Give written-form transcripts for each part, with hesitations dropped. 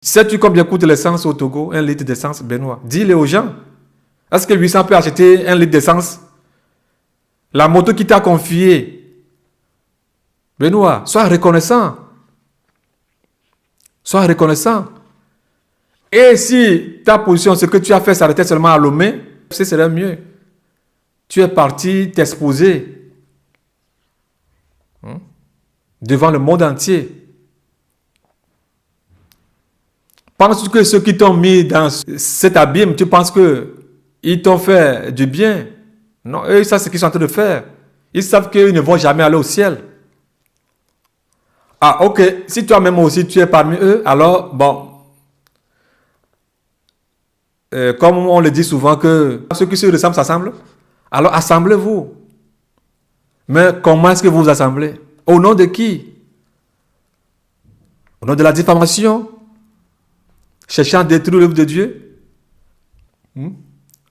Sais-tu combien coûte l'essence au Togo, un litre d'essence, Benoît? Dis-le aux gens. Est-ce que 800 peut acheter un litre d'essence? La moto qui t'a confiée. Benoît, sois reconnaissant. Sois reconnaissant. Et si ta position, ce que tu as fait s'arrêtait seulement à Lomé, ce serait mieux. Tu es parti t'exposer devant le monde entier. Penses-tu que ceux qui t'ont mis dans cet abîme, tu penses qu'ils t'ont fait du bien? Non, eux, ils savent ce qu'ils sont en train de faire. Ils savent qu'ils ne vont jamais aller au ciel. Ah, ok. Si toi-même aussi, tu es parmi eux, alors, bon, comme on le dit souvent, que ceux qui se ressemblent s'assemblent, alors assemblez-vous. Mais comment est-ce que vous vous assemblez? Au nom de qui? Au nom de la diffamation? Cherchant à détruire l'œuvre de Dieu?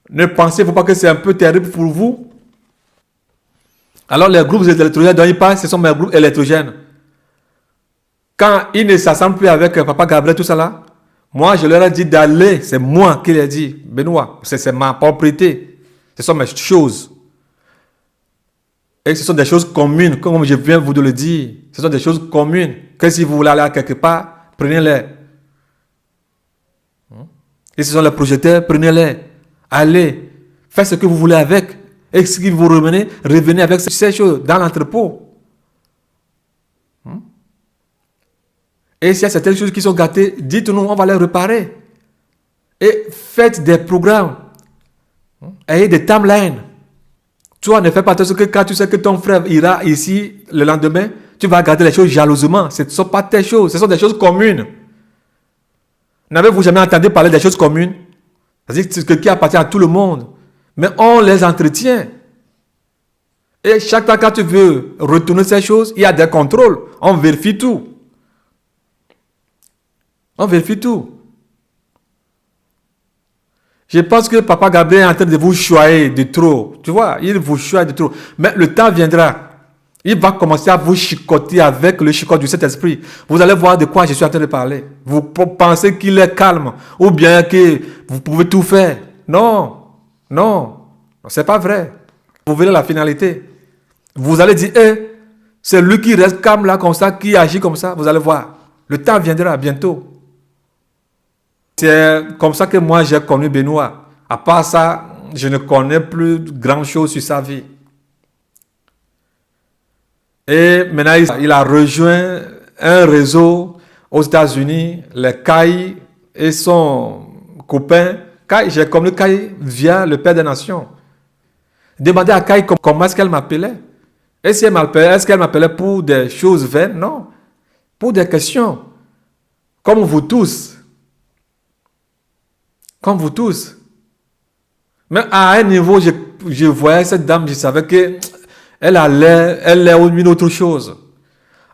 Ne pensez-vous pas que c'est un peu terrible pour vous? Alors les groupes électrogènes dont ils parlent, ce sont mes groupes électrogènes. Quand ils ne s'assemblent plus avec Papa Gabriel, tout ça là, moi je leur ai dit d'aller, c'est moi qui l'ai dit, Benoît, c'est ma propriété, ce sont mes choses. Et ce sont des choses communes, comme je viens vous de le dire, ce sont des choses communes, que si vous voulez aller à quelque part, prenez-les. Et ce sont les projecteurs, prenez-les, allez, faites ce que vous voulez avec. Et si vous revenez avec ces choses dans l'entrepôt. Et s'il y a certaines choses qui sont gâtées, dites-nous, on va les réparer. Et faites des programmes. Ayez des timelines. Toi, ne fais pas attention que quand tu sais que ton frère ira ici le lendemain, tu vas garder les choses jalousement. Ce ne sont pas tes choses, ce sont des choses communes. N'avez-vous jamais entendu parler des choses communes? C'est-à-dire ce qui appartient à tout le monde. Mais on les entretient. Et chaque fois quand tu veux retourner ces choses, il y a des contrôles. On vérifie tout. On vérifie tout. Je pense que Papa Gabriel est en train de vous choyer de trop. Tu vois, il vous choye de trop. Mais le temps viendra. Il va commencer à vous chicoter avec le chicote du Saint-Esprit. Vous allez voir de quoi je suis en train de parler. Vous pensez qu'il est calme ou bien que vous pouvez tout faire. Non, non, c'est pas vrai. Vous verrez la finalité. Vous allez dire, c'est lui qui reste calme là comme ça, qui agit comme ça. Vous allez voir. Le temps viendra bientôt. C'est comme ça que moi j'ai connu Benoît. À part ça, je ne connais plus grand chose sur sa vie. Et maintenant, il a rejoint un réseau aux États-Unis, les Kai et son copain. Kai, j'ai connu Kai via le Père des Nations. Demandez à Kai comment est-ce qu'elle m'appelait. Est-ce qu'elle m'appelait pour des choses vaines? Non. Pour des questions. Comme vous tous. Comme vous tous. Mais à un niveau, je voyais cette dame, je savais qu'elle est une autre chose.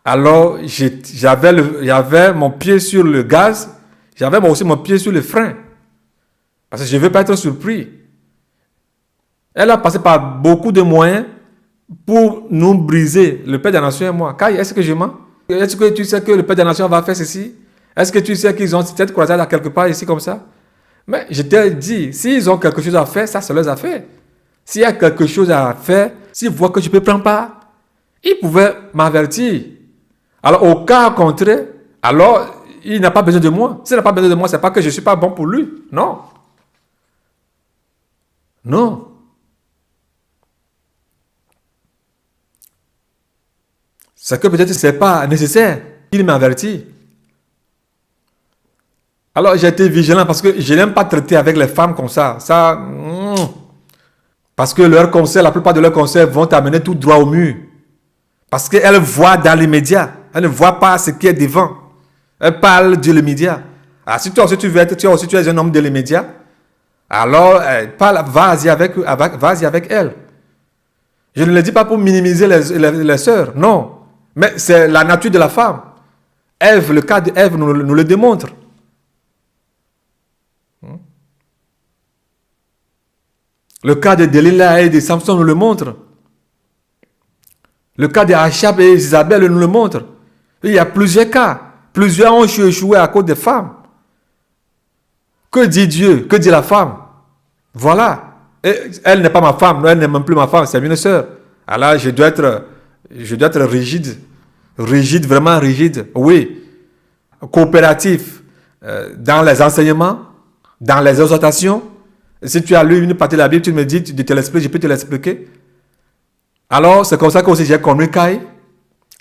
Alors, j'avais mon pied sur le gaz, j'avais aussi mon pied sur le frein. Parce que je ne veux pas être surpris. Elle a passé par beaucoup de moyens pour nous briser, le Père des Nations et moi. Kai, est-ce que je mens? Est-ce que tu sais que le Père des Nations va faire ceci? Est-ce que tu sais qu'ils ont cette croisade à quelque part ici comme ça? Mais je t'ai dit, s'ils ont quelque chose à faire, ça c'est leurs affaires. S'il y a quelque chose à faire, s'ils voient que je peux prendre part, ils pouvaient m'avertir. Alors au cas contraire, alors il n'a pas besoin de moi. S'il n'a pas besoin de moi, ce n'est pas que je ne suis pas bon pour lui. Non. Non. C'est que peut-être ce n'est pas nécessaire qu'il m'avertit. Alors j'ai été vigilant parce que je n'aime pas traiter avec les femmes comme ça. Parce que leurs conseils, la plupart de leurs conseils vont t'amener tout droit au mur. Parce qu'elles voient dans l'immédiat. Elles ne voient pas ce qui est devant. Elles parlent de l'immédiat. Alors si toi aussi tu es un homme de l'immédiat, alors vas-y avec elle. Je ne le dis pas pour minimiser les sœurs, non. Mais c'est la nature de la femme. Ève, le cas d'Ève nous le démontre. Le cas de Delilah et de Samson nous le montre. Le cas de Achab et Isabelle nous le montre. Il y a plusieurs cas. Plusieurs ont échoué à cause des femmes. Que dit Dieu? Que dit la femme? Voilà. Et elle n'est pas ma femme, elle n'est même plus ma femme, c'est une sœur. Alors je dois être rigide. Rigide, vraiment rigide. Oui. Coopératif dans les enseignements, dans les exhortations. Si tu as lu une partie de la Bible, tu me dis, tu te l'expliques, je peux te l'expliquer. Alors, c'est comme ça que aussi j'ai connu Kai.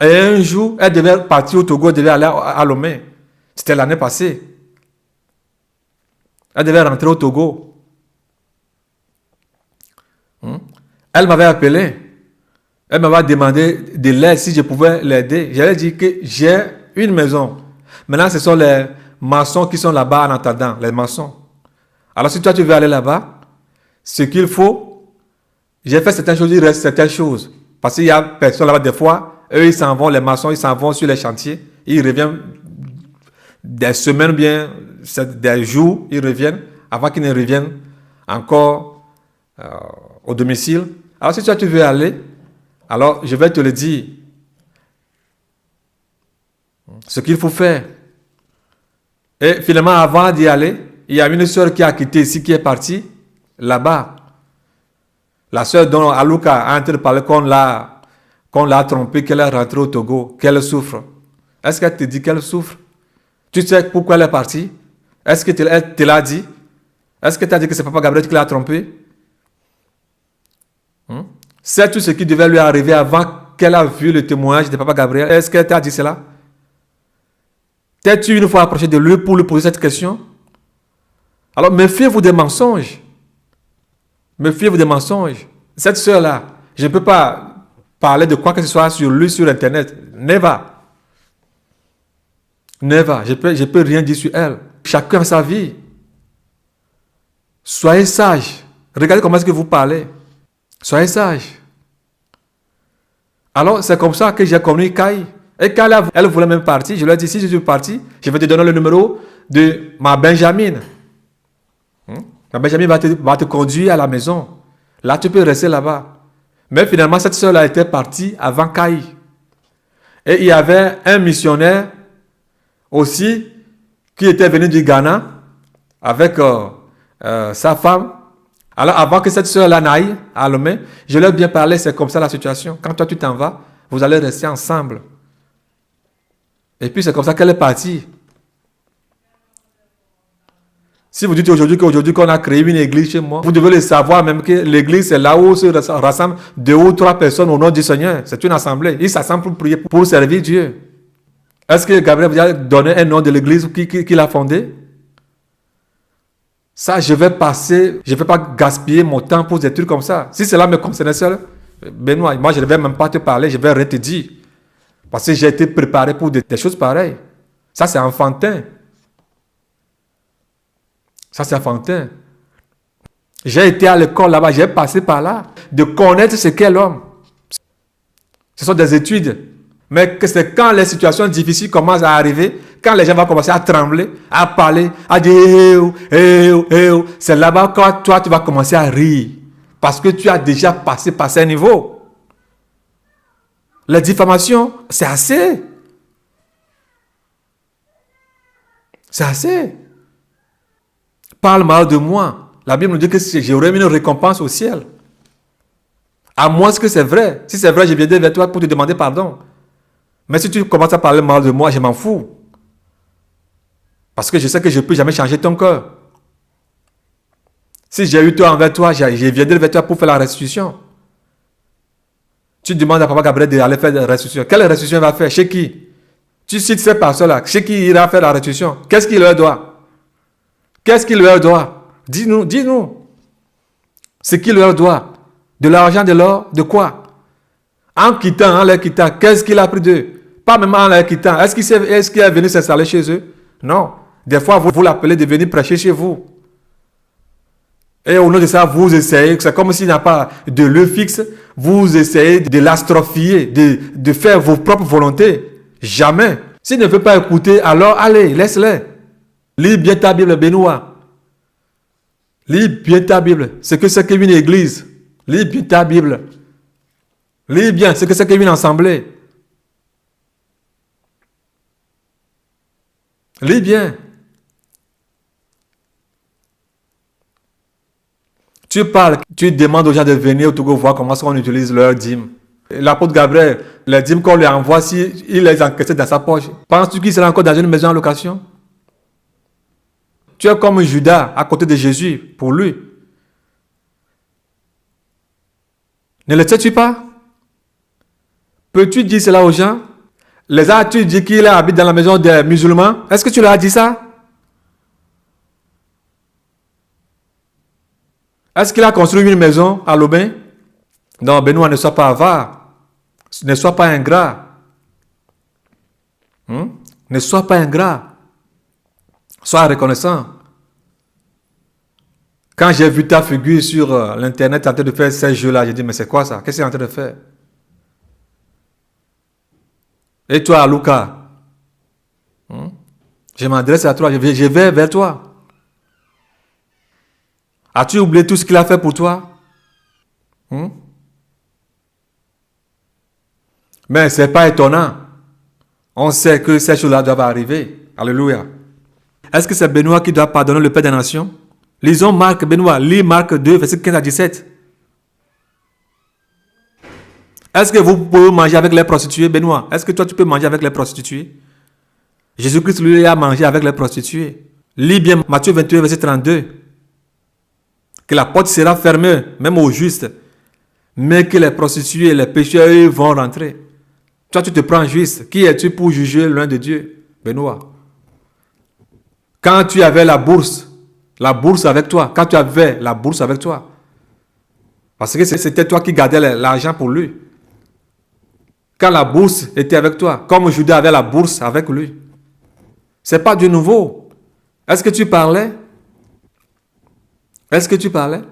Et un jour, elle devait partir au Togo, elle devait aller à Lomé. C'était l'année passée. Elle devait rentrer au Togo. Elle m'avait appelé. Elle m'avait demandé de l'aide si je pouvais l'aider. J'allais dire que j'ai une maison. Maintenant, ce sont les maçons qui sont là-bas en attendant, les maçons. Alors, si toi, tu veux aller là-bas, ce qu'il faut, j'ai fait certaines choses, il reste certaines choses. Parce qu'il y a personne là-bas, des fois, eux, ils s'en vont, les maçons, ils s'en vont sur les chantiers. Ils reviennent des semaines, bien, des jours, ils reviennent, avant qu'ils ne reviennent encore au domicile. Alors, si toi, tu veux aller, alors, je vais te le dire. Ce qu'il faut faire. Et finalement, avant d'y aller, il y a une sœur qui a quitté ici, qui est partie là-bas. La sœur dont Alouka a en train de parler qu'on l'a trompée, qu'elle est rentrée au Togo, qu'elle souffre. Est-ce qu'elle te dit qu'elle souffre? Tu sais pourquoi elle est partie? Est-ce qu'elle te l'a dit? Est-ce que tu as dit que c'est Papa Gabriel qui l'a trompée? C'est tout ce qui devait lui arriver avant qu'elle a vu le témoignage de Papa Gabriel. Est-ce qu'elle t'a dit cela? T'es-tu une fois approché de lui pour lui poser cette question? Alors, méfiez-vous des mensonges. Méfiez-vous des mensonges. Cette sœur-là, je ne peux pas parler de quoi que ce soit sur lui, sur Internet. Never. Never. Je peux rien dire sur elle. Chacun a sa vie. Soyez sages. Regardez comment est-ce que vous parlez. Soyez sages. Alors, c'est comme ça que j'ai connu Kai. Et quand elle voulait même partir, je lui ai dit, si je suis parti, je vais te donner le numéro de ma Benjamin. Ma Benjamin va te conduire à la maison. Là, tu peux rester là-bas. Mais finalement, cette soeur-là était partie avant Kai. Et il y avait un missionnaire aussi qui était venu du Ghana avec sa femme. Alors, avant que cette soeur-là n'aille à Lomé, je leur ai bien parlé, c'est comme ça la situation. Quand toi, tu t'en vas, vous allez rester ensemble. Et puis, c'est comme ça qu'elle est partie. Si vous dites aujourd'hui qu'on a créé une église chez moi, vous devez le savoir même que l'église, c'est là où se rassemblent 2 ou 3 personnes au nom du Seigneur. C'est une assemblée. Ils s'assemblent pour prier, pour servir Dieu. Est-ce que Gabriel vous a donné un nom de l'église qu'il a fondé? Ça, je vais pas gaspiller mon temps pour des trucs comme ça. Si cela me concernait seul, Benoît, moi je ne vais même pas te parler, je vais rien te dire. Parce que j'ai été préparé pour des choses pareilles. Ça, c'est enfantin. Ça, c'est enfantin. J'ai été à l'école là-bas, j'ai passé par là, de connaître ce qu'est l'homme. Ce sont des études. Mais que c'est quand les situations difficiles commencent à arriver, quand les gens vont commencer à trembler, à parler, à dire c'est là-bas que toi, tu vas commencer à rire. Parce que tu as déjà passé par ces niveaux. Les diffamations, c'est assez. C'est assez. Parle mal de moi. La Bible nous dit que j'aurai une récompense au ciel. À moins que c'est vrai. Si c'est vrai, je viendrai vers toi pour te demander pardon. Mais si tu commences à parler mal de moi, je m'en fous. Parce que je sais que je ne peux jamais changer ton cœur. Si j'ai eu tort envers toi, je viendrai vers toi pour faire la restitution. Tu demandes à Papa Gabriel d'aller faire la restitution. Quelle restitution il va faire? Chez qui? Tu cites ces personnes-là. Chez qui il ira faire la restitution? Qu'est-ce qu'il leur doit? Qu'est-ce qu'il leur doit? Dis-nous, dis-nous. Ce qu'il leur doit. De l'argent, de l'or, de quoi? En les quittant, qu'est-ce qu'il a pris d'eux? Pas même en les quittant. Est-ce qu'il est venu s'installer chez eux? Non. Des fois, vous l'appelez de venir prêcher chez vous. Et au nom de ça, vous essayez, c'est comme s'il n'y a pas de lieu fixe, vous essayez de l'astrophier, de faire vos propres volontés. Jamais. S'il ne veut pas écouter, alors allez, laisse-les. Lis bien ta Bible, Benoît. Lis bien ta Bible. C'est qu'une église. Lis bien ta Bible. Lis bien ce que c'est qu'une assemblée. Lis bien. Tu parles, tu demandes aux gens de venir au Togo voir comment on utilise leur dîme. L'apôtre Gabriel, les dîmes qu'on lui envoie, il les encaisse dans sa poche. Penses-tu qu'il sera encore dans une maison en location? Tu es comme Judas à côté de Jésus pour lui. Ne le sais-tu pas? Peux-tu dire cela aux gens? Les as-tu dit qu'il habite dans la maison des musulmans? Est-ce que tu leur as dit ça? Est-ce qu'il a construit une maison à Lobin? Non, Benoît, ne sois pas avare. Ne sois pas ingrat. Ne sois pas ingrat. Sois reconnaissant. Quand j'ai vu ta figure sur l'internet en train de faire ces jeux-là, j'ai dit, mais c'est quoi ça? Qu'est-ce qu'il est en train de faire? Et toi, Lucas, je m'adresse à toi, je vais vers toi. As-tu oublié tout ce qu'il a fait pour toi? Mais ce n'est pas étonnant. On sait que ces choses-là doivent arriver. Alléluia. Est-ce que c'est Benoît qui doit pardonner le Père des Nations? Lisons Marc, Benoît. Lis Marc 2, verset 15 à 17. Est-ce que vous pouvez manger avec les prostituées, Benoît? Est-ce que toi, tu peux manger avec les prostituées? Jésus-Christ, lui, a mangé avec les prostituées. Lis bien Matthieu 21, verset 32. Que la porte sera fermée, même aux justes. Mais que les prostituées et les pécheurs, eux, vont rentrer. Toi, tu te prends juste. Qui es-tu pour juger loin de Dieu, Benoît? Quand tu avais la bourse avec toi, quand tu avais la bourse avec toi, parce que c'était toi qui gardais l'argent pour lui. Quand la bourse était avec toi, comme Judas avait la bourse avec lui. Ce n'est pas du nouveau. Est-ce que tu parlais? Est-ce que tu parlais?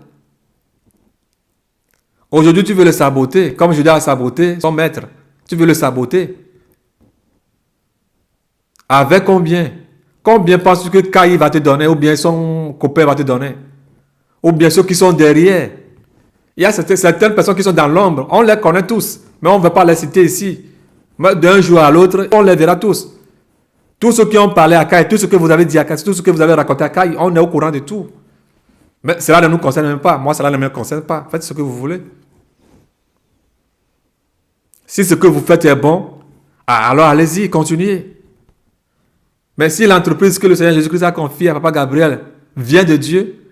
Aujourd'hui, tu veux le saboter, comme Judas a saboté son maître. Tu veux le saboter. Avec combien? Combien penses-tu que Caïn va te donner, ou bien son copain va te donner? Ou bien ceux qui sont derrière? Il y a certaines personnes qui sont dans l'ombre. On les connaît tous, mais on ne veut pas les citer ici. Mais d'un jour à l'autre, on les verra tous. Tous ceux qui ont parlé à Caïn, tout ce que vous avez dit à Caïn, tout ce que vous avez raconté à Caïn, on est au courant de tout. Mais cela ne nous concerne même pas. Moi, cela ne me concerne pas. Faites ce que vous voulez. Si ce que vous faites est bon, alors allez-y, continuez. Mais si l'entreprise que le Seigneur Jésus-Christ a confiée à Papa Gabriel vient de Dieu,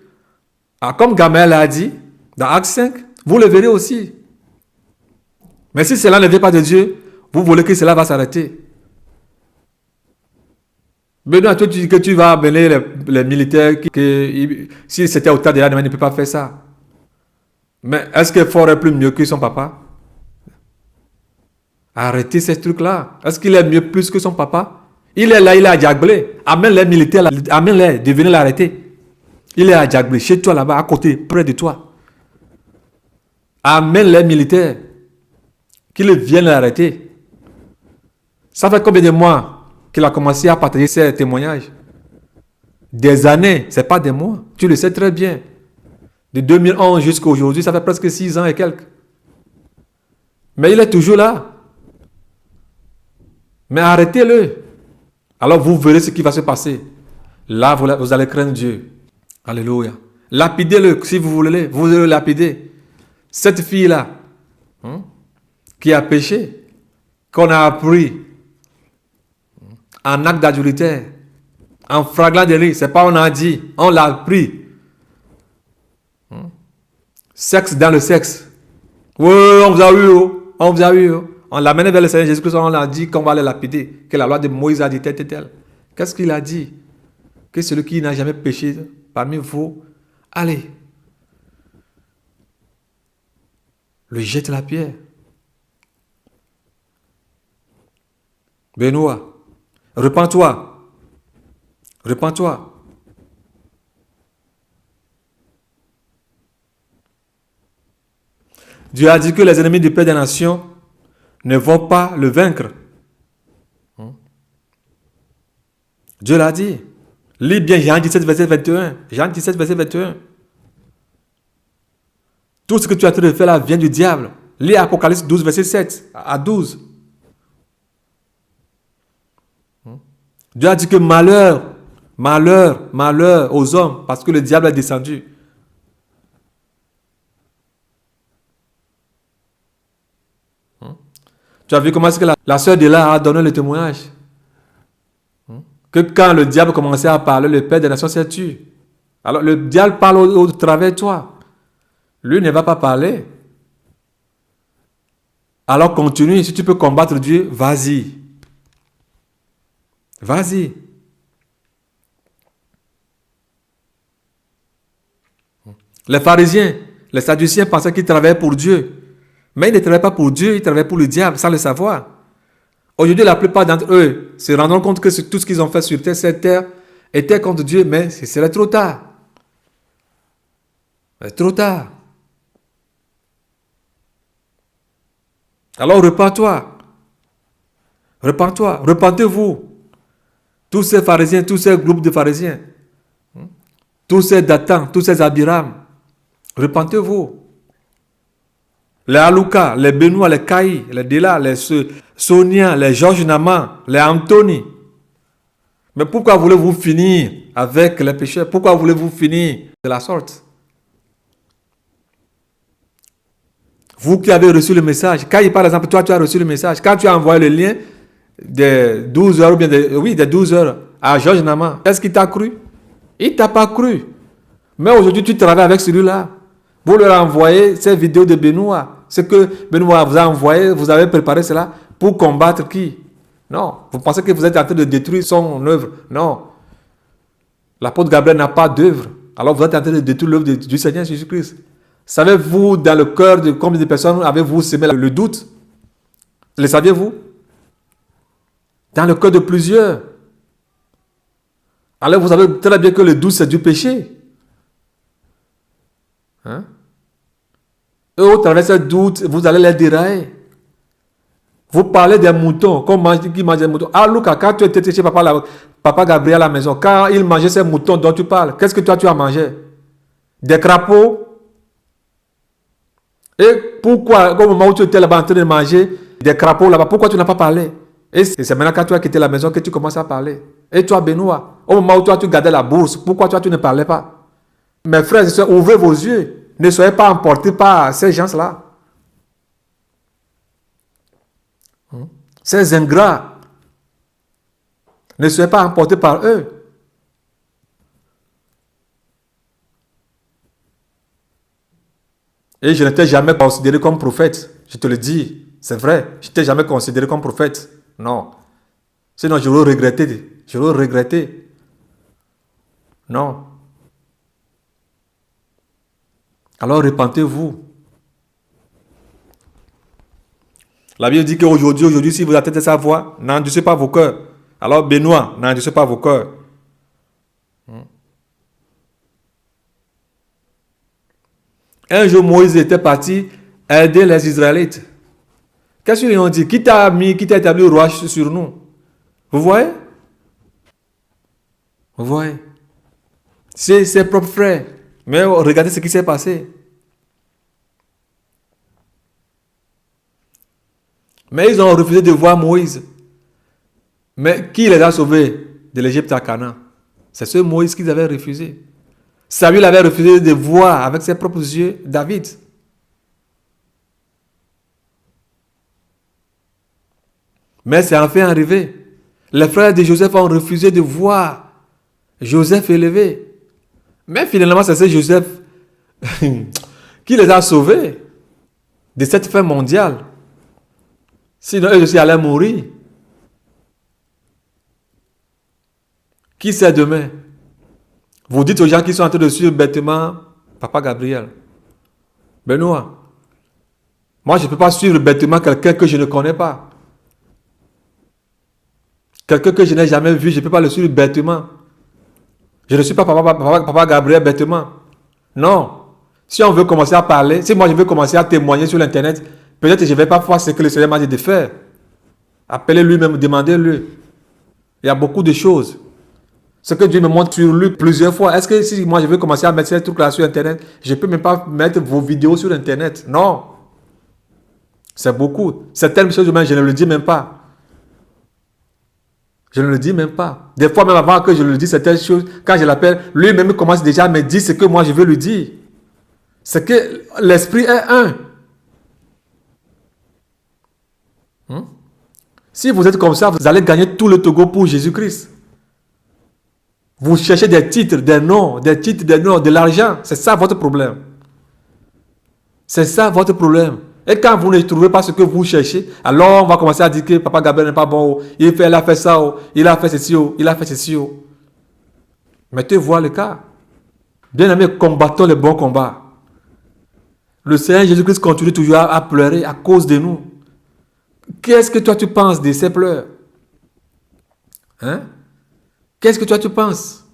comme Gamaliel a dit dans Acte 5, vous le verrez aussi. Mais si cela ne vient pas de Dieu, vous voulez que cela va s'arrêter. Benoît, toi tu dis que tu vas amener les militaires, si c'était au tas de l'âme, il ne peut pas faire ça. Mais est-ce qu'il ferait plus mieux que son papa? Arrêtez ces trucs-là. Est-ce qu'il est mieux plus que son papa? Il est là, il est à Djagbé. Amène les militaires, amène-les, de l'arrêter. Il est à Djagbé, chez toi là-bas, à côté, près de toi. Amène les militaires, qu'ils viennent l'arrêter. Ça fait combien de mois qu'il a commencé à partager ses témoignages? Des années, ce n'est pas des mois. Tu le sais très bien. De 2011 jusqu'à aujourd'hui, ça fait presque 6 ans et quelques. Mais il est toujours là. Mais arrêtez-le. Alors vous verrez ce qui va se passer. Là, vous allez craindre Dieu. Alléluia. Lapidez-le si vous voulez. Vous allez le lapider. Cette fille-là, qui a péché, qu'on a appris en acte d'adultère, en flagrant délit, c'est pas on a dit, on l'a appris. Sexe dans le sexe. Oui, on vous a eu, on vous a eu. On l'a mené vers le Seigneur Jésus-Christ, on l'a dit qu'on va le lapider, que la loi de Moïse a dit tel et tel. Qu'est-ce qu'il a dit? Que celui qui n'a jamais péché parmi vous, allez, lui jette la pierre. Benoît, repens-toi. Repens-toi. Dieu a dit que les ennemis du Père des Nations ne vont pas le vaincre. Dieu l'a dit. Lis bien Jean 17, verset 21. Jean 17, verset 21. Tout ce que tu as train de faire là vient du diable. Lis Apocalypse 12, verset 7 à 12. Dieu a dit que malheur, malheur, malheur aux hommes, parce que le diable est descendu. Tu as vu comment est-ce que la sœur de là a donné le témoignage. Que quand le diable commençait à parler, le Père des Nations s'est tué. Alors le diable parle au travers de toi. Lui ne va pas parler. Alors continue. Si tu peux combattre Dieu, vas-y. Vas-y. Les pharisiens, les sadduciens pensaient qu'ils travaillaient pour Dieu. Mais ils ne travaillaient pas pour Dieu, ils travaillaient pour le diable, sans le savoir. Aujourd'hui, la plupart d'entre eux se rendront compte que tout ce qu'ils ont fait sur terre, cette terre, était contre Dieu, mais ce serait trop tard. C'est trop tard. Alors repens-toi. Repens-toi. Repentez-vous. Tous ces pharisiens, tous ces groupes de pharisiens, tous ces Datans, tous ces Abiram, repentez-vous. Les Alouka, les Benoît, les Caï, les Dela, les Sonia, les Georges Naman, les Anthony. Mais pourquoi voulez-vous finir avec les pécheurs? Pourquoi voulez-vous finir de la sorte? Vous qui avez reçu le message, Caï par exemple, toi tu as reçu le message, quand tu as envoyé le lien des 12 heures, ou bien des 12 heures à Georges Naman, est-ce qu'il t'a cru? Il ne t'a pas cru. Mais aujourd'hui tu travailles avec celui-là. Vous leur envoyez ces vidéos de Benoît. Ce que Benoît vous a envoyé, vous avez préparé cela pour combattre qui? Non. Vous pensez que vous êtes en train de détruire son œuvre? Non. L'apôtre Gabriel n'a pas d'œuvre. Alors vous êtes en train de détruire l'œuvre du Seigneur Jésus-Christ. Savez-vous dans le cœur de combien de personnes avez-vous semé le doute? Le saviez-vous? Dans le cœur de plusieurs. Alors vous savez très bien que le doute c'est du péché. Hein? Eux, au travers de ce doute, vous allez les dérailler. Vous parlez des moutons, qui mange des moutons. Ah, Lucas, quand tu étais chez papa Gabriel à la maison, quand il mangeait ces moutons dont tu parles, qu'est-ce que toi tu as mangé? Des crapauds? Et pourquoi, au moment où tu étais là-bas en train de manger des crapauds là-bas, pourquoi tu n'as pas parlé? Et c'est maintenant quand tu as quitté la maison que tu commences à parler. Et toi, Benoît, au moment où toi tu gardais la bourse, pourquoi toi tu ne parlais pas? Mes frères et sœurs, ouvrez vos yeux. Ne soyez pas emportés par ces gens-là. Ces ingrats. Ne soyez pas emportés par eux. Et je n'étais jamais considéré comme prophète. Je te le dis. C'est vrai. Je n'étais jamais considéré comme prophète. Non. Sinon, j'aurais regretté. J'aurais regretté. Non. Alors repentez-vous. La Bible dit qu'aujourd'hui, si vous attendez sa voix, n'endurcez pas vos cœurs. Alors Benoît, n'endurcez pas vos cœurs. Un jour, Moïse était parti aider les Israélites. Qu'est-ce qu'ils ont dit? Qui t'a établi roi sur nous? Vous voyez? Vous voyez? C'est ses propres frères. Mais regardez ce qui s'est passé. Mais ils ont refusé de voir Moïse. Mais qui les a sauvés de l'Égypte à Canaan? C'est ce Moïse qu'ils avaient refusé. Samuel avait refusé de voir avec ses propres yeux David. Mais c'est enfin arrivé. Les frères de Joseph ont refusé de voir Joseph élevé. Mais finalement, c'est ce Joseph qui les a sauvés de cette fin mondiale. Sinon, eux aussi allaient mourir. Qui sait demain? Vous dites aux gens qui sont en train de suivre bêtement Papa Gabriel. Benoît, moi je ne peux pas suivre bêtement quelqu'un que je ne connais pas. Quelqu'un que je n'ai jamais vu, je ne peux pas le suivre bêtement. Je ne suis pas Papa Gabriel bêtement. Non. Si on veut commencer à parler, si moi je veux commencer à témoigner sur l'internet, peut-être que je ne vais pas faire ce que le Seigneur m'a dit de faire. Appelez lui-même, demandez-lui. Il y a beaucoup de choses. Ce que Dieu me montre sur lui plusieurs fois. Est-ce que si moi je veux commencer à mettre ces trucs-là sur internet, je ne peux même pas mettre vos vidéos sur internet? Non. C'est beaucoup. Certaines choses, je ne le dis même pas. Je ne le dis même pas. Des fois, même avant que je le dise, certaines choses, quand je l'appelle, lui-même commence déjà à me dire ce que moi je veux lui dire. C'est que l'esprit est un. Si vous êtes comme ça, vous allez gagner tout le Togo pour Jésus-Christ. Vous cherchez des titres, des noms, de l'argent. C'est ça votre problème. C'est ça votre problème. Et quand vous ne trouvez pas ce que vous cherchez, alors on va commencer à dire que Papa Gabriel n'est pas bon. Il a fait ça, il a fait ceci, il a fait ceci. Mettez voir le cas. Bien aimés, combattons le bon combat. Le Seigneur Jésus-Christ continue toujours à pleurer à cause de nous. Qu'est-ce que toi tu penses de ces pleurs? Hein? Qu'est-ce que toi tu penses?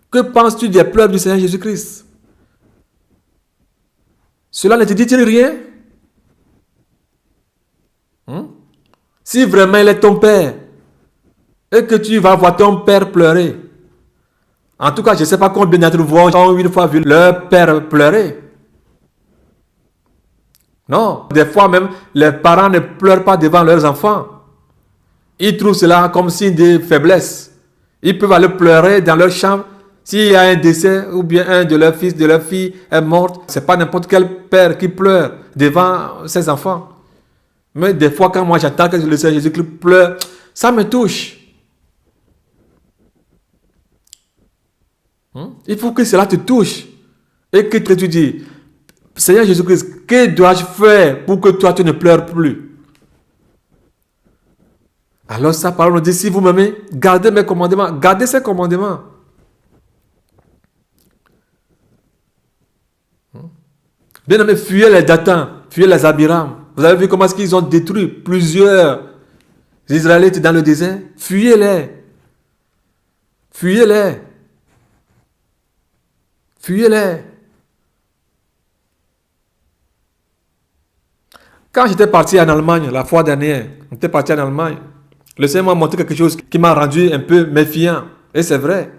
Que penses-tu des pleurs du Seigneur Jésus-Christ? Cela ne te dit-il rien? Si vraiment il est ton père et que tu vas voir ton père pleurer, en tout cas, je ne sais pas combien d'entre vous ont une fois vu leur père pleurer. Non, des fois même, les parents ne pleurent pas devant leurs enfants. Ils trouvent cela comme signe de faiblesse. Ils peuvent aller pleurer dans leur chambre. S'il y a un décès ou bien un de leurs fils, de leur fille est mort, ce n'est pas n'importe quel père qui pleure devant ses enfants. Mais des fois, quand moi j'attends que le Seigneur Jésus pleure, ça me touche. Il faut que cela te touche. Et que tu dis, Seigneur Jésus-Christ, que dois-je faire pour que toi tu ne pleures plus? Alors sa parole nous dit, si vous m'aimez, gardez mes commandements, gardez ces commandements. Bien aimé, fuyez les Datans, fuyez les Abiram. Vous avez vu comment est-ce qu'ils ont détruit plusieurs Israélites dans le désert? Fuyez-les. Fuyez-les. Fuyez-les. Quand j'étais parti en Allemagne, la fois dernière, j'étais parti en Allemagne, le Seigneur m'a montré quelque chose qui m'a rendu un peu méfiant. Et c'est vrai.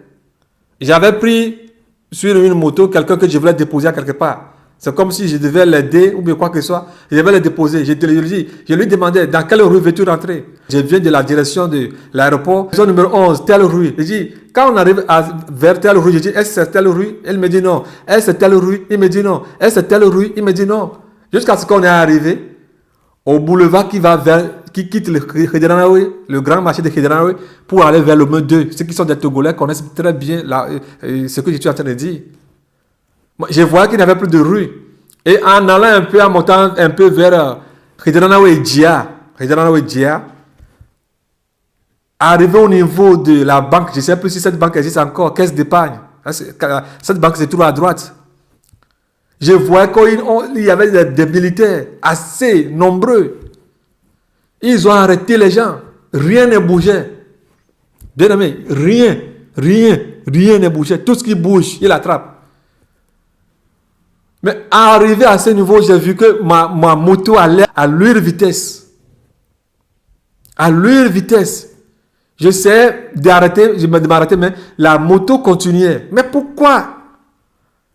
J'avais pris sur une moto quelqu'un que je voulais déposer à quelque part. C'est comme si je devais l'aider ou bien quoi que ce soit. Je devais le déposer. Je lui demandais dans quelle rue veux-tu rentrer. Je viens de la direction de l'aéroport. Zone numéro 11, telle rue. Je dis, quand on arrive vers telle rue, je dis, est-ce que c'est telle rue? Elle me dit non. Est-ce que c'est telle rue? Il me dit non. Est-ce que c'est telle rue? Il me dit non. Jusqu'à ce qu'on est arrivé au boulevard qui quitte le grand marché de Khedranaway pour aller vers le Mont 2. Ceux qui sont des Togolais connaissent très bien ce que je suis en train de dire. Je voyais qu'il n'y avait plus de rue. Et en allant un peu, en montant un peu vers Khedranaway et Djia, arrivé au niveau de la banque, je ne sais plus si cette banque existe encore, caisse d'épargne. Cette banque se trouve à droite. Je voyais qu'il y avait des militaires assez nombreux. Ils ont arrêté les gens. Rien ne bougeait. Bien aimé, rien ne bougeait. Tout ce qui bouge, il attrape. Mais arrivé à ce niveau, j'ai vu que ma moto allait à leur vitesse. À leur vitesse. J'essayais de m'arrêter, mais la moto continuait. Mais pourquoi?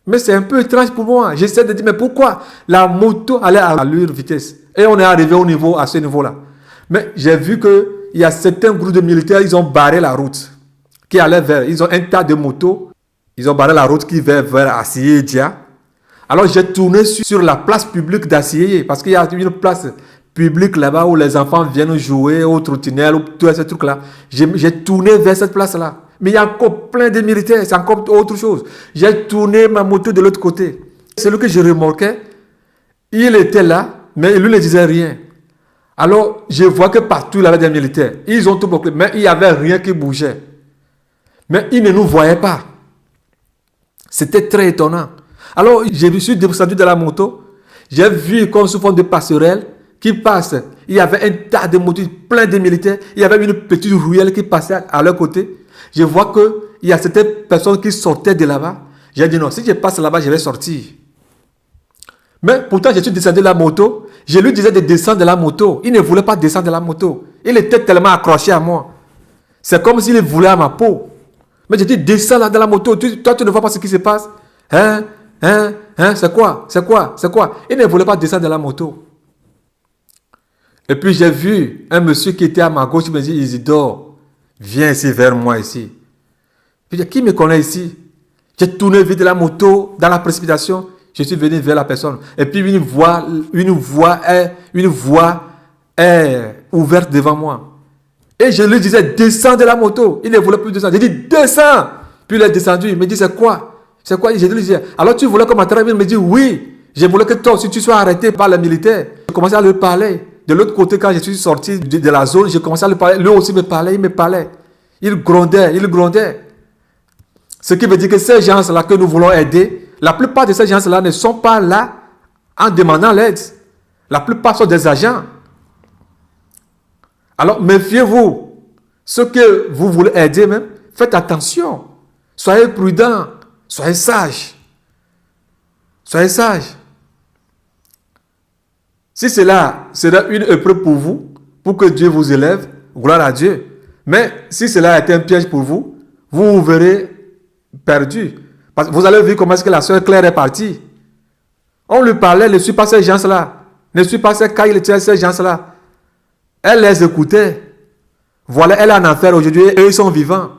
Mais c'est un peu étrange pour moi. J'essaie de dire, mais pourquoi la moto allait à leur vitesse? Et on est arrivé à ce niveau-là. Mais j'ai vu qu'il y a certains groupes de militaires, ils ont barré la route. Ils ont un tas de motos. Ils ont barré la route qui va vers Assiyé-Dia. Alors j'ai tourné sur la place publique d'Assiyé. Parce qu'il y a une place publique là-bas où les enfants viennent jouer au trottinelle, ou tous ces trucs-là. J'ai tourné vers cette place-là. Mais il y a encore plein de militaires, c'est encore autre chose. J'ai tourné ma moto de l'autre côté. Celui que je remorquais, il était là, mais lui ne disait rien. Alors, je vois que partout, il y avait des militaires. Ils ont tout bloqué, mais il n'y avait rien qui bougeait. Mais ils ne nous voyaient pas. C'était très étonnant. Alors, je me suis descendu de la moto. J'ai vu comme sous forme de passerelle qui passe. Il y avait un tas de motos, plein de militaires. Il y avait une petite ruelle qui passait à leur côté. Je vois qu'il y a certaines personnes qui sortaient de là-bas. J'ai dit non, si je passe là-bas, je vais sortir. Mais pourtant, je suis descendu de la moto. Je lui disais de descendre de la moto. Il ne voulait pas descendre de la moto. Il était tellement accroché à moi. C'est comme s'il voulait à ma peau. Mais j'ai dit, descends là de la moto. Toi, tu ne vois pas ce qui se passe. C'est quoi? Il ne voulait pas descendre de la moto. Et puis j'ai vu un monsieur qui était à ma gauche. Il me dit, Isidore, viens ici vers moi ici. Puis il dit, qui me connaît ici? J'ai tourné vite de la moto dans la précipitation. Je suis venu vers la personne. Et puis une voie est ouverte devant moi. Et je lui disais, descends de la moto. Il ne voulait plus descendre. J'ai dit, descends. Puis il est descendu. Il me dit, c'est quoi? C'est quoi? Je lui disais, alors tu voulais qu'on m'attrape? Il me dit, oui. Je voulais que toi aussi tu sois arrêté par les militaires. Je commençais à lui parler. De l'autre côté, quand je suis sorti de la zone, j'ai commencé à lui parler. Lui aussi me parlait, il me parlait. Il grondait, il grondait. Ce qui veut dire que ces gens-là que nous voulons aider, la plupart de ces gens-là ne sont pas là en demandant l'aide. La plupart sont des agents. Alors, méfiez-vous. Ceux que vous voulez aider même, faites attention. Soyez prudents. Soyez sages. Soyez sages. Si cela sera une épreuve pour vous, pour que Dieu vous élève, gloire à Dieu. Mais si cela est un piège pour vous, vous vous verrez perdu. Parce que vous allez voir comment est-ce que la sœur Claire est partie. On lui parlait, ne suis pas ces gens-là. Ne suis pas ces gens-là. Elle les écoutait. Voilà, elle est en enfer aujourd'hui et eux ils sont vivants.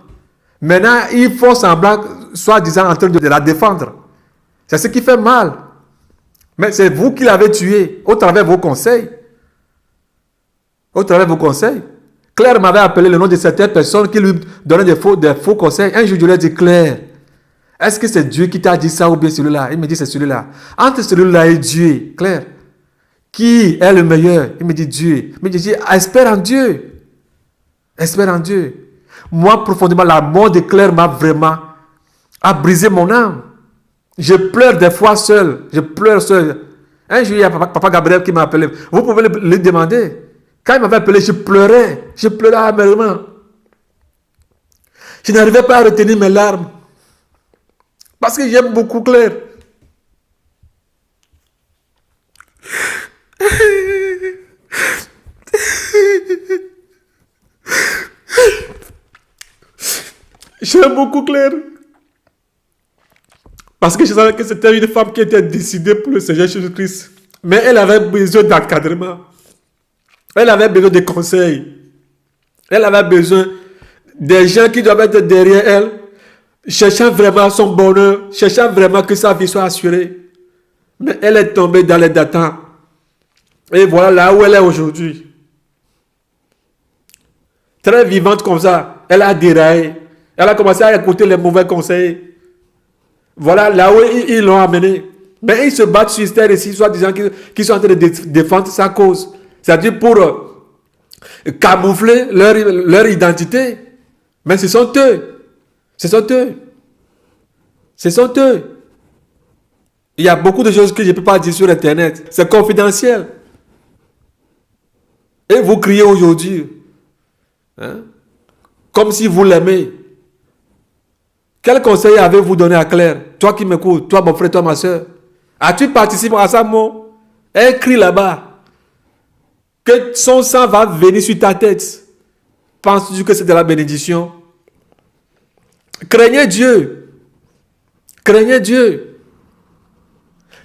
Maintenant, ils font semblant, soi-disant, en train de la défendre. C'est ce qui fait mal. Mais c'est vous qui l'avez tué au travers de vos conseils. Au travers de vos conseils. Claire m'avait appelé le nom de certaines personnes qui lui donnaient des faux conseils. Un jour, je lui ai dit, Claire, est-ce que c'est Dieu qui t'a dit ça ou bien celui-là? Il me dit, c'est celui-là. Entre celui-là et Dieu, Claire, qui est le meilleur? Il me dit, Dieu. Mais je dis, espère en Dieu. Espère en Dieu. Moi, profondément, la mort de Claire m'a vraiment brisé mon âme. Je pleure des fois seul. Je pleure seul. Un jour, il y a papa Gabriel qui m'a appelé. Vous pouvez lui demander. Quand il m'avait appelé, je pleurais. Je pleurais amèrement. Je n'arrivais pas à retenir mes larmes. Parce que j'aime beaucoup Claire. J'aime beaucoup Claire. Parce que je savais que c'était une femme qui était décidée pour le Seigneur Jésus-Christ. Mais elle avait besoin d'encadrement. Elle avait besoin de conseils. Elle avait besoin des gens qui doivent être derrière elle, cherchant vraiment son bonheur, cherchant vraiment que sa vie soit assurée. Mais elle est tombée dans les datans. Et voilà là où elle est aujourd'hui. Très vivante comme ça, elle a déraillé. Elle a commencé à écouter les mauvais conseils. Voilà là où ils l'ont amené. Mais ils se battent sur cette terre ici, soit disant qu'ils sont en train de défendre sa cause. C'est-à-dire pour camoufler leur identité. Mais ce sont eux. Ce sont eux. Ce sont eux. Il y a beaucoup de choses que je ne peux pas dire sur Internet. C'est confidentiel. Et vous criez aujourd'hui. Hein? Comme si vous l'aimez. Quel conseil avez-vous donné à Claire? Toi qui m'écoutes, toi mon frère, toi ma soeur. As-tu participé à ça, mon? Elle crie là-bas. Que son sang va venir sur ta tête. Penses-tu que c'est de la bénédiction? Craignez Dieu. Craignez Dieu.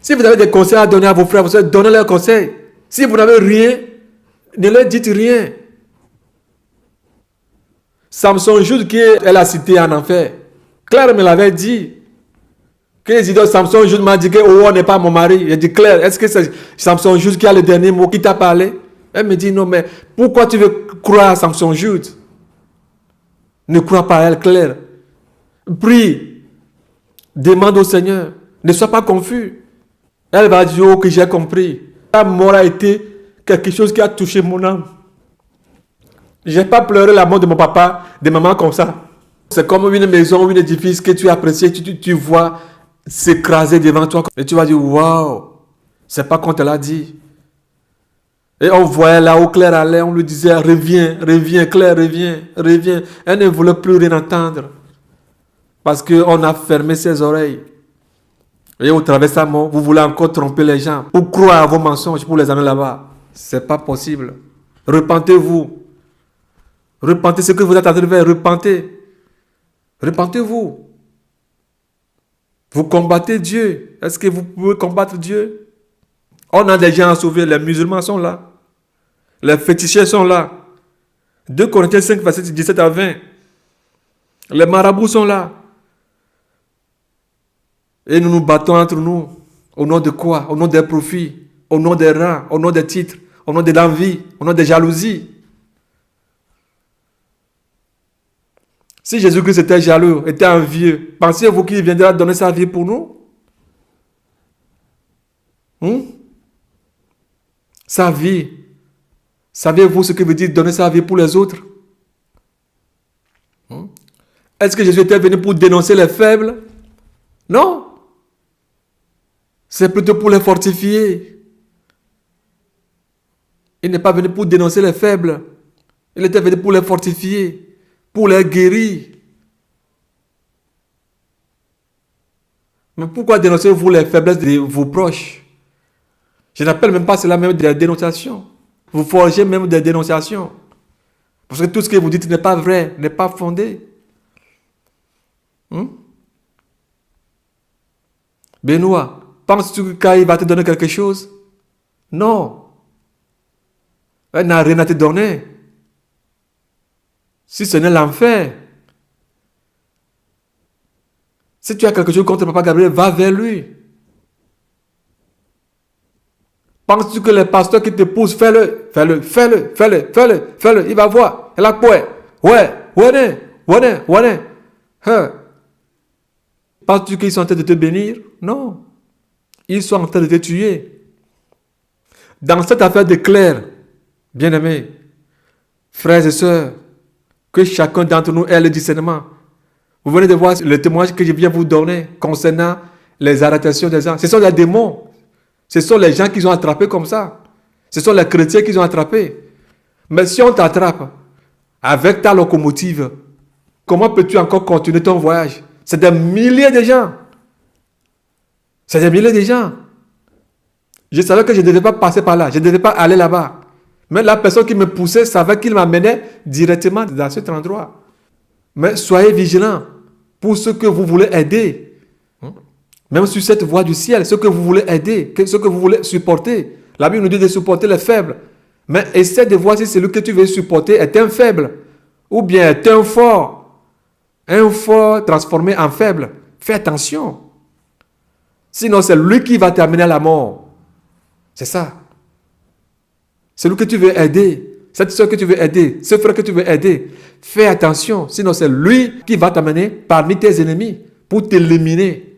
Si vous avez des conseils à donner à vos frères, vous savez, donnez-leur conseils. Si vous n'avez rien, ne leur dites rien. Samson Jude qui elle a cité en enfer. Claire me l'avait dit. Que les idoles, Samson Jude m'a dit que oh, n'est pas mon mari. Il dit Claire, est-ce que c'est Samson Jude qui a le dernier mot qui t'a parlé? Elle me dit non, mais pourquoi tu veux croire à Samson Jude? Ne crois pas à elle, Claire. Prie. Demande au Seigneur. Ne sois pas confus. Elle va dire oh, que j'ai compris. La mort a été quelque chose qui a touché mon âme. Je n'ai pas pleuré la mort de mon papa, de maman comme ça. C'est comme une maison ou un édifice que tu apprécies, tu vois s'écraser devant toi. Et tu vas dire, waouh, c'est pas qu'on te l'a dit. Et on voyait là où Claire allait, on lui disait, reviens, reviens, Claire, reviens, reviens. Elle ne voulait plus rien entendre. Parce qu'on a fermé ses oreilles. Et au travers de ça, vous voulez encore tromper les gens pour croire à vos mensonges, pour les amener là-bas. C'est pas possible. Repentez-vous. Repentez ce que vous êtes en train de faire. Repentez. Repentez-vous. Vous combattez Dieu. Est-ce que vous pouvez combattre Dieu? On a des gens à sauver. Les musulmans sont là. Les féticheurs sont là. 2 Corinthiens 5, verset 17 à 20. Les marabouts sont là. Et nous nous battons entre nous. Au nom de quoi? Au nom des profits. Au nom des rangs. Au nom des titres. Au nom de l'envie. Au nom des jalousies. Si Jésus-Christ était jaloux, était envieux, pensez-vous qu'il viendra donner sa vie pour nous? Sa vie. Savez-vous ce que veut dire donner sa vie pour les autres? Est-ce que Jésus était venu pour dénoncer les faibles? Non. C'est plutôt pour les fortifier. Il n'est pas venu pour dénoncer les faibles. Il était venu pour les fortifier, pour les guérir. Mais pourquoi dénoncez-vous les faiblesses de vos proches? Je n'appelle même pas cela même des dénonciations. Vous forgez même des dénonciations. Parce que tout ce que vous dites n'est pas vrai, n'est pas fondé. Benoît, penses-tu que Caïn va te donner quelque chose? Non. Elle n'a rien à te donner. Si ce n'est l'enfer. Si tu as quelque chose contre Papa Gabriel, va vers lui. Penses-tu que les pasteurs qui te poussent, fais-le. Il va voir. Elle a quoi? Ouais. Penses-tu qu'ils sont en train de te bénir? Non. Ils sont en train de te tuer. Dans cette affaire de Claire, bien-aimés, frères et sœurs, que chacun d'entre nous ait le discernement. Vous venez de voir le témoignage que je viens vous donner concernant les arrestations des gens. Ce sont les démons. Ce sont les gens qui ont attrapés comme ça. Ce sont les chrétiens qui ont attrapés. Mais si on t'attrape avec ta locomotive, comment peux-tu encore continuer ton voyage? C'est des milliers de gens. C'est des milliers de gens. Je savais que je ne devais pas passer par là. Je ne devais pas aller là-bas. Mais la personne qui me poussait savait qu'il m'amenait directement dans cet endroit. Mais soyez vigilants pour ceux que vous voulez aider. Même sur cette voie du ciel, ceux que vous voulez aider, ceux que vous voulez supporter. La Bible nous dit de supporter les faibles. Mais essaie de voir si celui que tu veux supporter est un faible ou bien est un fort. Un fort transformé en faible. Fais attention. Sinon, c'est lui qui va t'amener à la mort. C'est ça. Celui que tu veux aider, cette soeur que tu veux aider, ce frère que tu veux aider, fais attention. Sinon, c'est lui qui va t'amener parmi tes ennemis pour t'éliminer.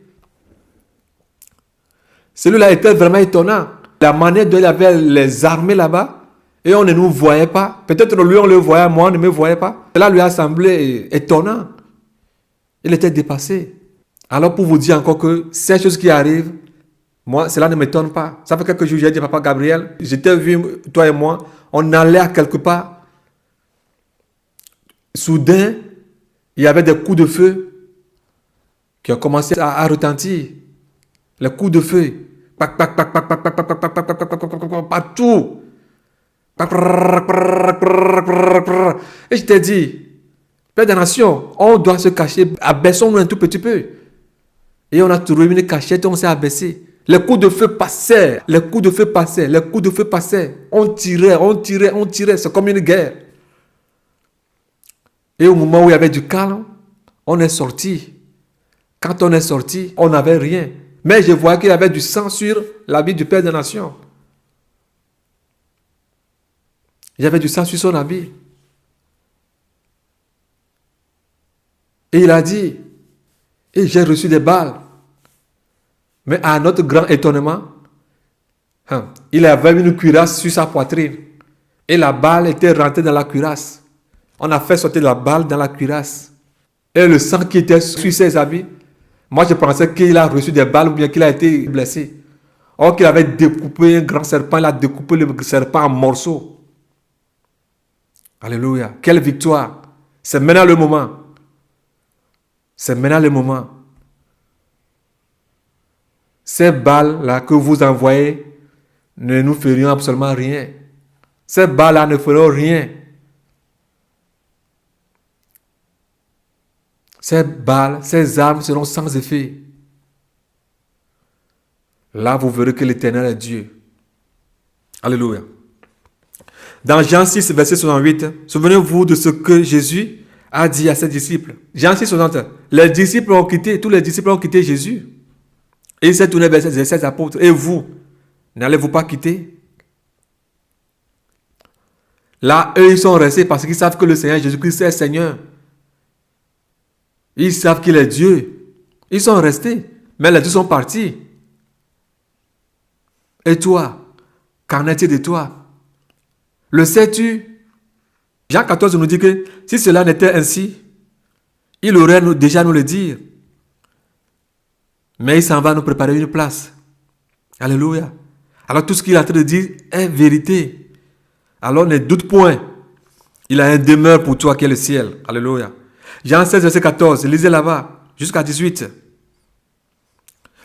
Celui-là était vraiment étonnant. La manière dont il avait les armées là-bas, et on ne nous voyait pas. Peut-être lui, on le voyait, moi, on ne me voyait pas. Cela lui a semblé étonnant. Il était dépassé. Alors, pour vous dire encore que ces choses qui arrivent, moi, cela ne m'étonne pas. Ça fait quelques jours, j'ai dit à Papa Gabriel, j'étais vu, toi et moi, on allait à quelque part. Soudain, il y avait des coups de feu qui ont commencé à retentir. Les coups de feu. Partout. Et je t'ai dit, Père des Nations, on doit se cacher. Abaissons-nous un tout petit peu. Et on a trouvé une cachette, on s'est abaissé. Les coups de feu passaient. On tirait. C'est comme une guerre. Et au moment où il y avait du calme, on est sorti. Quand on est sorti, on n'avait rien. Mais je voyais qu'il y avait du sang sur l'habit du Père des Nations. Il y avait du sang sur son habit. Et il a dit, et j'ai reçu des balles. Mais à notre grand étonnement, il avait une cuirasse sur sa poitrine. Et la balle était rentrée dans la cuirasse. On a fait sortir la balle dans la cuirasse. Et le sang qui était sur ses habits, moi je pensais qu'il a reçu des balles ou bien qu'il a été blessé. Or qu'il avait découpé un grand serpent, il a découpé le serpent en morceaux. Alléluia. Quelle victoire. C'est maintenant le moment. Ces balles-là que vous envoyez ne nous feront absolument rien. Ces balles-là ne feront rien. Ces balles, ces armes seront sans effet. Là, vous verrez que l'Éternel est Dieu. Alléluia. Dans Jean 6, verset 68, souvenez-vous de ce que Jésus a dit à ses disciples. Jean 6, 68. Tous les disciples ont quitté Jésus. Et il s'est tourné vers ses apôtres. Et vous, n'allez-vous pas quitter? Là, eux, ils sont restés parce qu'ils savent que le Seigneur Jésus-Christ est Seigneur. Ils savent qu'il est Dieu. Ils sont restés. Mais les deux sont partis. Et toi, qu'en est-il de toi? Le sais-tu? Jean 14 nous dit que si cela n'était ainsi, il aurait déjà nous le dire. Mais il s'en va nous préparer une place. Alléluia. Alors tout ce qu'il est en train de dire est vérité. Alors ne doute point. Il a une demeure pour toi qui est le ciel. Alléluia. Jean 16, verset 14. Lisez là-bas. Jusqu'à 18.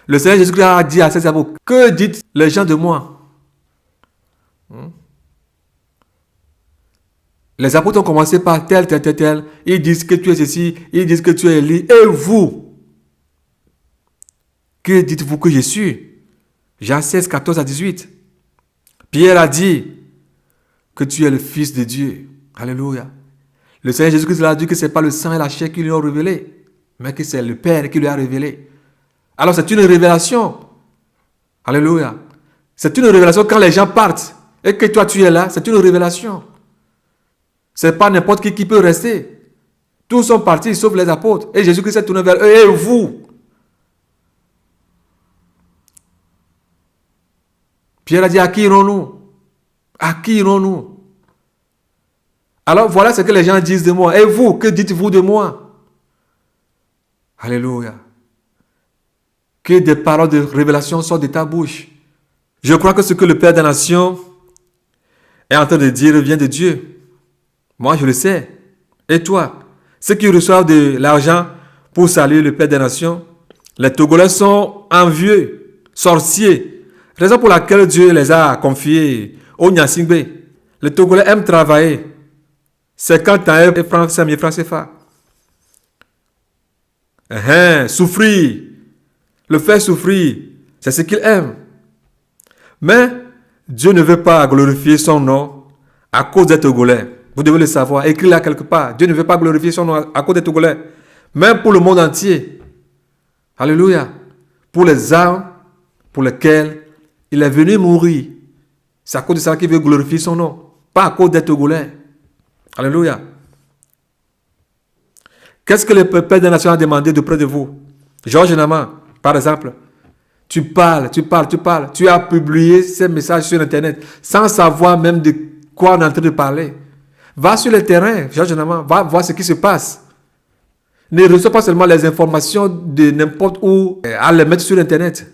Le Seigneur Jésus-Christ a dit à ses apôtres, que dites les gens de moi? Les apôtres ont commencé par tel. Ils disent que tu es ceci. Ils disent que tu es Élie. Et vous? Que dites-vous que je suis? Jean 16, 14 à 18. Pierre a dit que tu es le Fils de Dieu. Alléluia. Le Seigneur Jésus-Christ a dit que ce n'est pas le sang et la chair qui lui ont révélé, mais que c'est le Père qui lui a révélé. Alors c'est une révélation. Alléluia. C'est une révélation quand les gens partent et que toi tu es là, c'est une révélation. Ce n'est pas n'importe qui peut rester. Tous sont partis sauf les apôtres. Et Jésus-Christ s'est tourné vers eux. Et vous? Pierre a dit, à qui irons-nous? À qui irons-nous? Alors voilà ce que les gens disent de moi. Et vous, que dites-vous de moi? Alléluia. Que des paroles de révélation sortent de ta bouche. Je crois que ce que le Père des Nations est en train de dire vient de Dieu. Moi, je le sais. Et toi? Ceux qui reçoivent de l'argent pour saluer le Père des Nations, les Togolais sont envieux, sorciers. Raison pour laquelle Dieu les a confiés au Nyasingbe. Les Togolais aiment travailler. 50 ans et francs, 5 000 francs CFA. Souffrir. Le faire souffrir, c'est ce qu'il aime. Mais Dieu ne veut pas glorifier son nom à cause des Togolais. Vous devez le savoir. Écrit là quelque part. Dieu ne veut pas glorifier son nom à cause des Togolais. Même pour le monde entier. Alléluia. Pour les âmes pour lesquelles il est venu mourir. C'est à cause de ça qu'il veut glorifier son nom. Pas à cause des Togolais. Alléluia. Qu'est-ce que le Père des Nations a demandé de près de vous? Georges Nama, par exemple. Tu parles. Tu as publié ces messages sur Internet sans savoir même de quoi on est en train de parler. Va sur le terrain, Georges Nama, va voir ce qui se passe. Ne reçois pas seulement les informations de n'importe où à les mettre sur Internet.